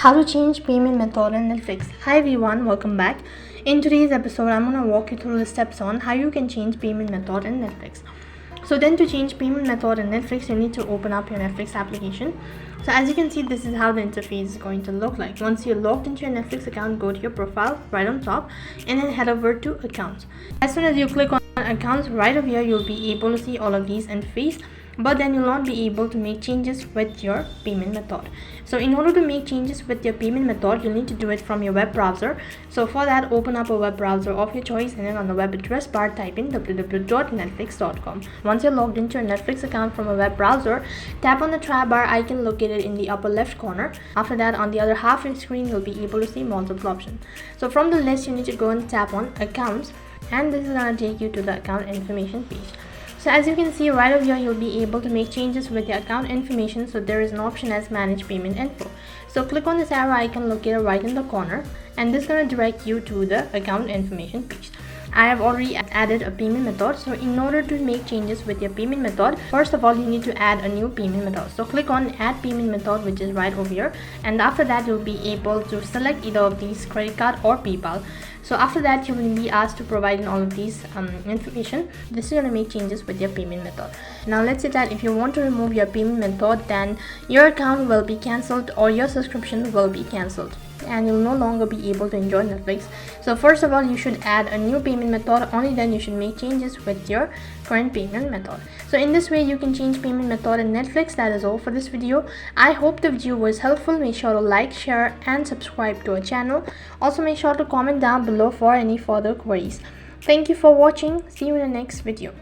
How to change payment method in Netflix. Hi everyone, welcome back. In today's episode, I'm going to walk you through the steps on how you can change payment method in Netflix. So then to change payment method in Netflix, you need to open up your Netflix application. So as you can see, this is how the interface is going to look like. Once you're logged into your Netflix account, go to your profile right on top and then head over to accounts. As soon as you click on accounts, right over here, you'll be able to see all of these interface, but then you'll not be able to make changes with your payment method. So in order to make changes with your payment method, you'll need to do it from your web browser. So for that, open up a web browser of your choice and then on the web address bar type in www.netflix.com. Once you're logged into your Netflix account from a web browser, tap on the try bar icon located in the upper left corner. After that, on the other half of the screen, you'll be able to see multiple options. So from the list, you need to go and tap on accounts, and this is going to take you to the account information page. So as you can see right over here, you'll be able to make changes with your account information. So there is an option as manage payment info. So click on this arrow icon located right in the corner, and this is going to direct you to the account information page. I have already added a payment method. So in order to make changes with your payment method, first of all, you need to add a new payment method. So click on add payment method, which is right over here, and after that you'll be able to select either of these, credit card or PayPal. So after that, you will be asked to provide in all of these information. This is going to make changes with your payment method. Now let's say that if you want to remove your payment method, then your account will be cancelled or your subscription will be cancelled and you'll no longer be able to enjoy Netflix. So first of all, you should add a new payment method. Only then you should make changes with your current payment method. So in this way, you can change payment method in Netflix. That is all for this video. I hope the video was helpful. Make sure to like, share and subscribe to our channel. Also make sure to comment down below for any further queries. Thank you for watching. See you in the next video.